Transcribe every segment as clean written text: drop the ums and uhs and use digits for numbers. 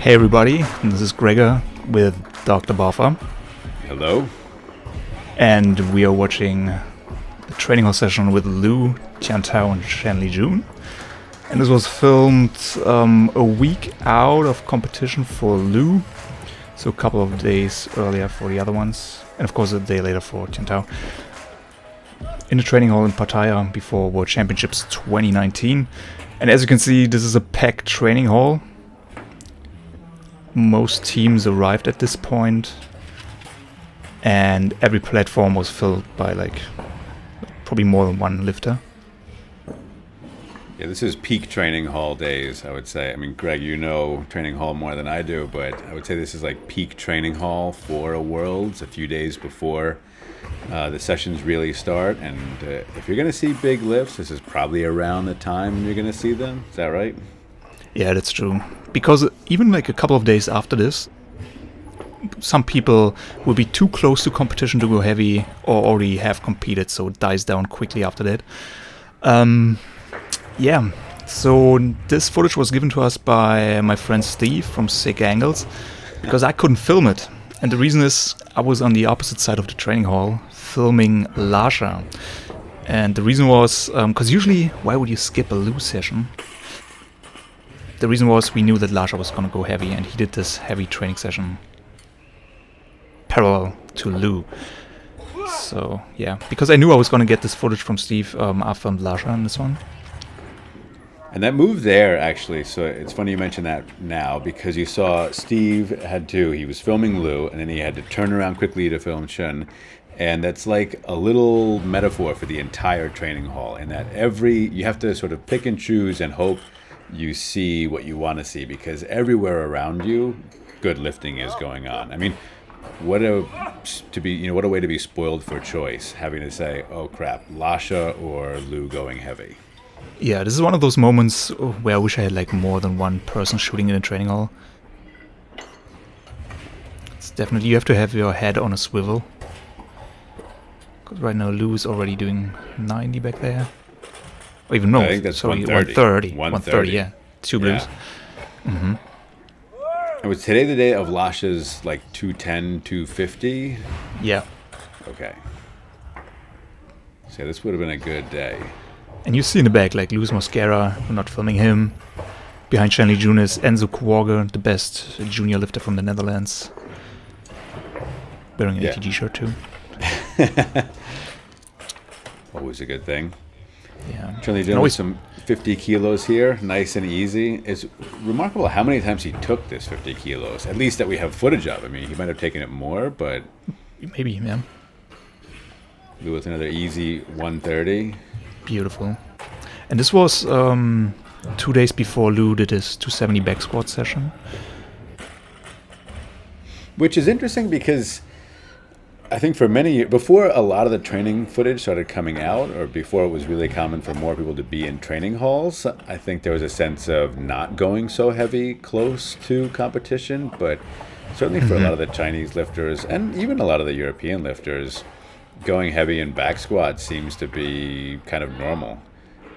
Hey everybody, this is Gregor with Dr. Boffa, Hello. and we are watching the training hall session with Lu, Tian, and Xiaojun. And this was filmed a week out of competition for Lu, so a couple of days earlier for the other ones, and of course a day later for Tian, in the training hall in Pattaya before World Championships 2019. And as you can see, this is a packed training hall. Most teams arrived at this point, and every platform was filled by probably more than one lifter. Yeah, this is peak training hall days, I would say. I mean, Greg, you know training hall more than I do, but I would say this is like peak training hall for a Worlds a few days before the sessions really start. And if you're going to see big lifts, this is probably around the time you're going to see them. Is that right? Yeah, that's true. Because even like a couple of days after this, some people will be too close to competition to go heavy or already have competed, so it dies down quickly after that. Yeah, so this footage was given to us by my friend Steve from Sick Angles, because I couldn't film it. And the reason is I was on the opposite side of the training hall filming Lasha. And the reason was, because usually, why would you skip a Lu session? The reason was we knew that Lasha was going to go heavy, and he did this heavy training session parallel to Lu. So, yeah, because I knew I was going to get this footage from Steve, I filmed Lasha in this one. And that move there, actually, so it's funny you mention that now, because you saw Steve he was filming Lu, and then he had to turn around quickly to film Shun. And that's like a little metaphor for the entire training hall, in that you have to sort of pick and choose and hope you see what you want to see, because everywhere around you, good lifting is going on. I mean, what a way to be spoiled for choice, having to say, oh crap, Lasha or Lu going heavy. Yeah, this is one of those moments where I wish I had more than one person shooting in a training hall. It's definitely, you have to have your head on a swivel. Because right now Lu is already doing 90 back there. Or even no, I think that's sorry, 130. 130, yeah. Two blues. Yeah. Mm-hmm. And was today the day of Lasha's 210, 250? Yeah. Okay. So this would have been a good day. And you see in the back, Luis Mosquera, we're not filming him. Behind Xiaojun is Enzo Kuorge, the best junior lifter from the Netherlands. Wearing an ATG shirt too. Always a good thing. Yeah. Xiaojun with some 50 kilos here, nice and easy. It's remarkable how many times he took this 50 kilos, at least that we have footage of. I mean, he might have taken it more, but... Maybe, yeah. Lu with another easy 130. Beautiful. And this was 2 days before Lu did his 270 back squat session. Which is interesting because I think for many years, before a lot of the training footage started coming out, or before it was really common for more people to be in training halls, I think there was a sense of not going so heavy close to competition. But certainly for a lot of the Chinese lifters, and even a lot of the European lifters, going heavy in back squat seems to be kind of normal.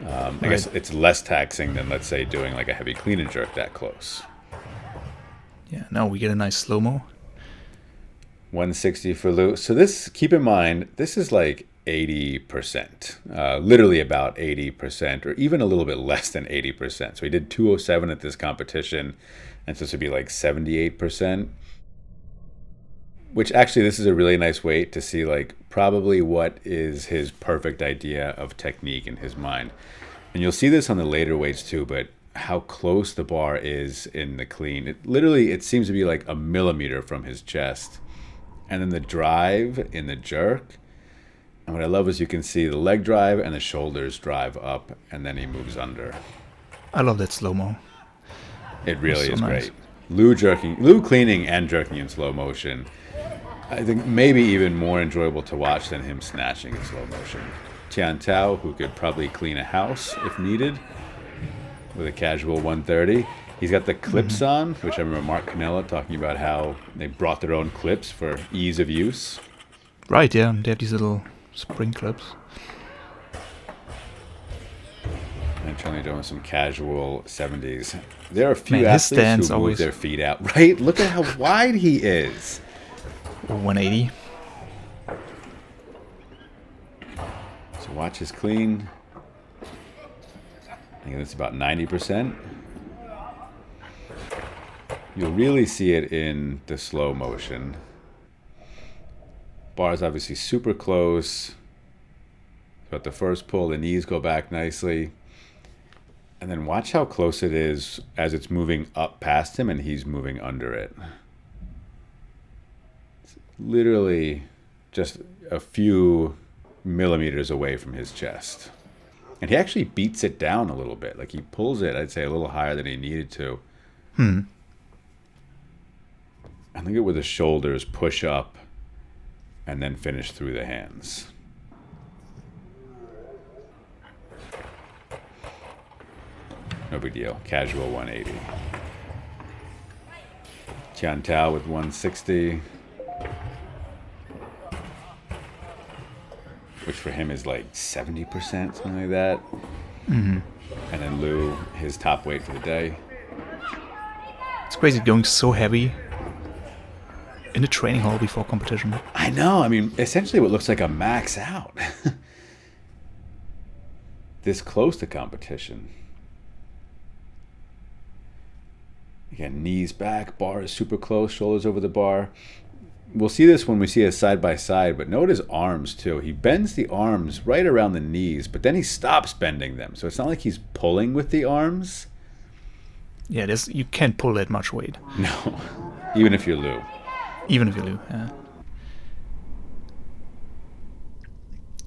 I guess it's less taxing than, let's say, doing a heavy clean and jerk that close. Yeah, now we get a nice slow-mo. 160 for Lu. So this, keep in mind, this is 80%. Literally about 80%, or even a little bit less than 80%. So he did 207 at this competition, and so this would be 78%. Which actually, this is a really nice way to see probably what is his perfect idea of technique in his mind. And you'll see this on the later weights too, but how close the bar is in the clean. It seems to be a millimeter from his chest. And then the drive in the jerk. And what I love is you can see the leg drive and the shoulders drive up, and then he moves under. I love that slow-mo. It really is nice. Great. Lu cleaning and jerking in slow motion. I think maybe even more enjoyable to watch than him snatching in slow motion. Tian, who could probably clean a house if needed, with a casual 130. He's got the clips on, which I remember Mark Canella talking about how they brought their own clips for ease of use. Right, yeah. They have these little spring clips. And Chen doing some casual 70s. There are a few Man, his athletes stance who move always- their feet out. Right? Look at how wide he is. 180. So watch his clean. I think it's about 90%. You'll really see it in the slow motion. Bar's obviously super close. But the first pull, the knees go back nicely. And then watch how close it is as it's moving up past him and he's moving under it. It's literally just a few millimeters away from his chest. And he actually beats it down a little bit. Like he pulls it, I'd say, a little higher than he needed to. And look at where the shoulders push up and then finish through the hands. No big deal. Casual 180. Tian with 160. Which for him is like 70%, something like that. And then Liu, his top weight for the day. It's crazy going so heavy in the training hall before competition. I know. I mean, essentially what looks like a max out. This close to competition. Again, knees back, bar is super close, shoulders over the bar. We'll see this when we see it side by side, but note his arms too. He bends the arms right around the knees, but then he stops bending them. So it's not like he's pulling with the arms. Yeah, you can't pull that much weight. No, even if you're Liu. Even if you do, yeah.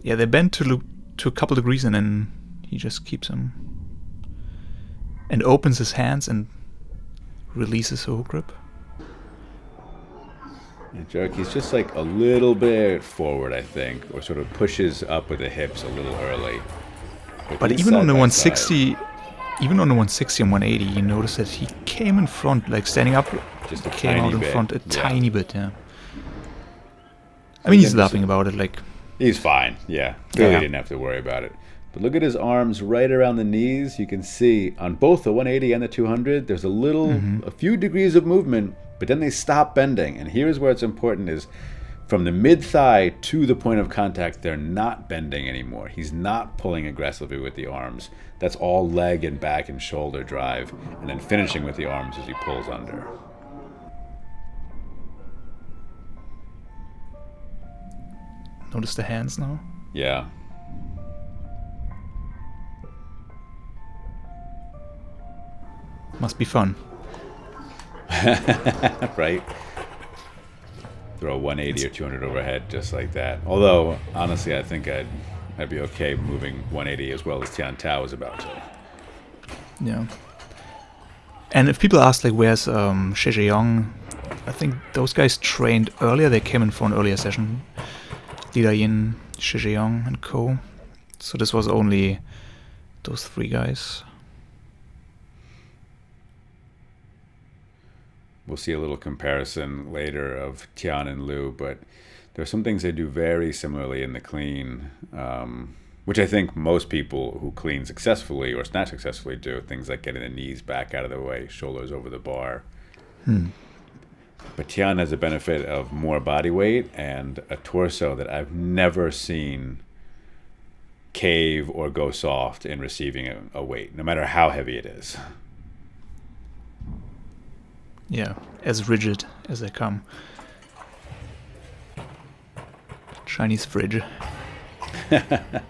Yeah, they bend to a couple degrees and then he just keeps them. And opens his hands and releases the hook grip. Yeah, jerk, he's just like a little bit forward, I think, or sort of pushes up with the hips a little early. But even on the 160, even on the 160 and 180, you notice that he came in front, like standing up, just a came tiny out in bit. front a Yeah. tiny bit, yeah. I mean, he's again, laughing about it, like... He's fine, yeah. Clearly Yeah. didn't have to worry about it. But look at his arms right around the knees. You can see on both the 180 and the 200, there's a few degrees of movement, but then they stop bending. And here's where it's important is from the mid-thigh to the point of contact, they're not bending anymore. He's not pulling aggressively with the arms. That's all leg and back and shoulder drive, and then finishing with the arms as he pulls under. Notice the hands now? Yeah. Must be fun. Right? Throw a 180 or 200 overhead just like that. Although, honestly, I think I'd be okay moving 180 as well as Tian Tao is about to. Yeah. And if people ask, like, where's Xiaojun, I think those guys trained earlier. They came in for an earlier session. Li Dayin, Xiaojun, and co. So this was only those three guys. We'll see a little comparison later of Tian and Liu, but there are some things they do very similarly in the clean, which I think most people who clean successfully or snatch successfully do. Things like getting the knees back out of the way, shoulders over the bar. But Tian has the benefit of more body weight and a torso that I've never seen cave or go soft in receiving a weight, no matter how heavy it is. Yeah, as rigid as they come. Chinese fridge. Then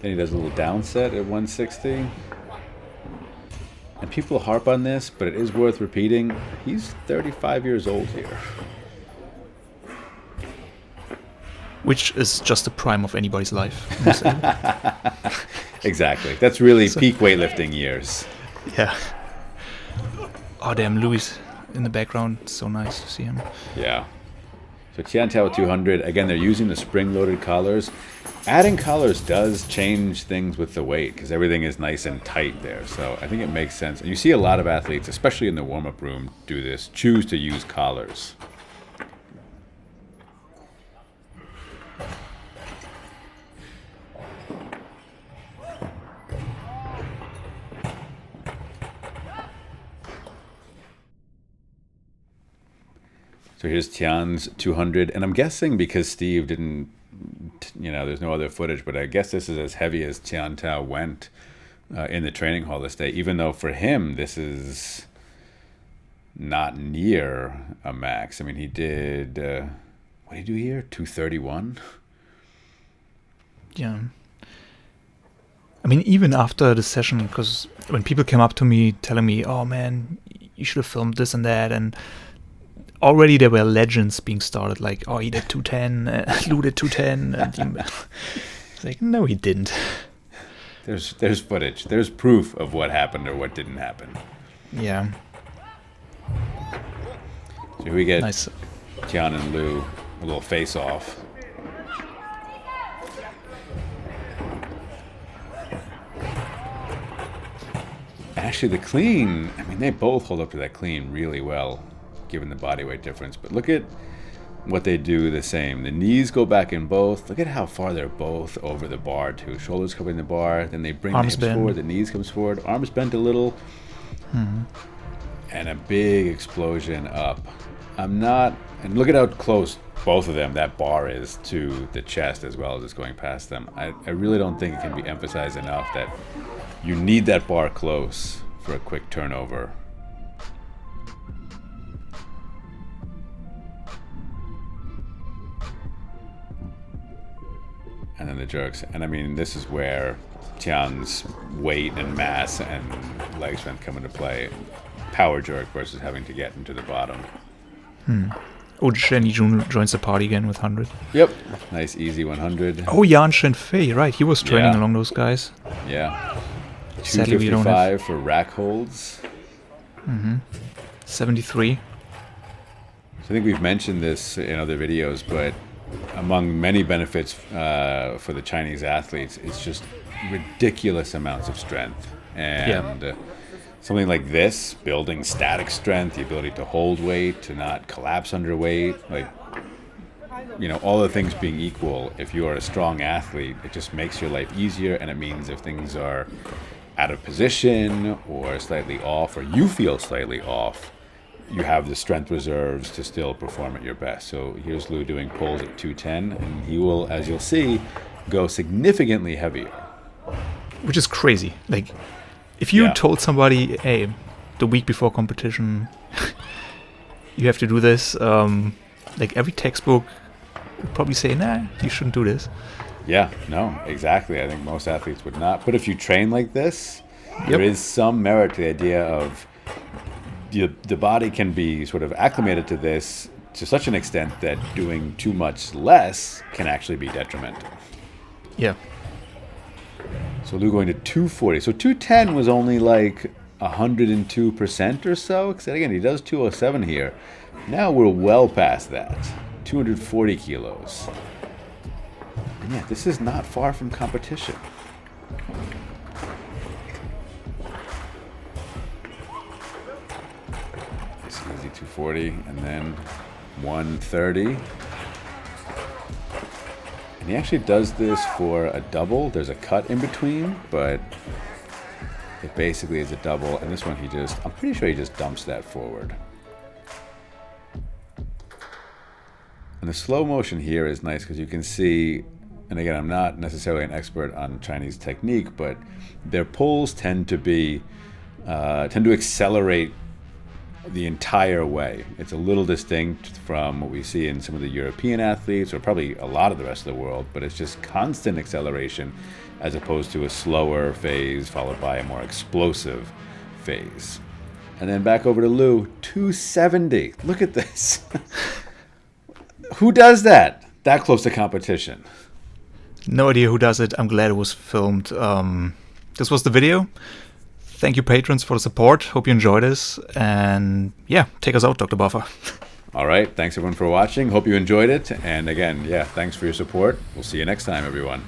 he does a little downset at 160. And people harp on this, but it is worth repeating. He's 35 years old here. Which is just the prime of anybody's life. Exactly. That's really peak weightlifting years. Yeah. Oh, damn, Louis in the background. So nice to see him. Yeah. So Tian Tao 200, again, they're using the spring-loaded collars. Adding collars does change things with the weight because everything is nice and tight there. So I think it makes sense. And you see a lot of athletes, especially in the warm-up room, do this, choose to use collars. So here's Tian's 200. And I'm guessing because Steve didn't, there's no other footage, but I guess this is as heavy as Tian Tao went in the training hall this day, even though for him, this is not near a max. I mean, he did, what did he do here? 231? Yeah. I mean, even after the session, because when people came up to me telling me, oh man, you should have filmed this and that, and already there were legends being started, like, oh, he did 210, Lou did 210, and it's like, no, he didn't. There's footage. There's proof of what happened or what didn't happen. Yeah. So here we get nice. Tian and Lou, a little face-off. Actually, the clean, I mean, they both hold up to that clean really well, given the body weight difference. But look at what they do the same. The knees go back in both. Look at how far they're both over the bar, too. Shoulders covering the bar. Then they bring Arms the hips bent. forward. The knees comes forward. Arms bent a little. Mm-hmm. And a big explosion up. And look at how close both of them, that bar is to the chest as well as it's going past them. I really don't think it can be emphasized enough that you need that bar close for a quick turnover. And then the jerks. And I mean, this is where Tian's weight and mass and leg strength come into play. Power jerk versus having to get into the bottom. Oh, Xiaojun joins the party again with 100. Yep. Nice, easy 100. Oh, Yan Shenfei, right. He was training along those guys. Yeah. Sadly, we don't 255 for rack holds. 73. So I think we've mentioned this in other videos, but among many benefits for the Chinese athletes, it's just ridiculous amounts of strength. And something like this, building static strength, the ability to hold weight, to not collapse under weight, like, all the things being equal, if you are a strong athlete, it just makes your life easier, and it means if things are out of position or slightly off, or you feel slightly off, you have the strength reserves to still perform at your best. So here's Lou doing pulls at 210, and he will, as you'll see, go significantly heavier. Which is crazy. Like, if you told somebody, hey, the week before competition, you have to do this, like every textbook would probably say, nah, you shouldn't do this. Yeah, no, exactly. I think most athletes would not. But if you train like this, there is some merit to the idea of the body can be sort of acclimated to this to such an extent that doing too much less can actually be detrimental. Yeah. So Lou going to 240. So 210 was only like 102% or so. Because again, he does 207 here. Now we're well past that. 240 kilos. And yeah, this is not far from competition. It's easy 240 and then 130. And he actually does this for a double. There's a cut in between, but it basically is a double. And this one I'm pretty sure he just dumps that forward. And the slow motion here is nice because you can see, and again, I'm not necessarily an expert on Chinese technique, but their pulls tend to accelerate the entire way. It's a little distinct from what we see in some of the European athletes, or probably a lot of the rest of the world, but it's just constant acceleration as opposed to a slower phase followed by a more explosive phase. And then back over to Lou, 270. Look at this. Who does that close to competition? No idea who does it. I'm glad it was filmed. This was the video. Thank you, patrons, for the support. Hope you enjoyed this. And yeah, take us out, Dr. Buffer. All right. Thanks, everyone, for watching. Hope you enjoyed it. And again, thanks for your support. We'll see you next time, everyone.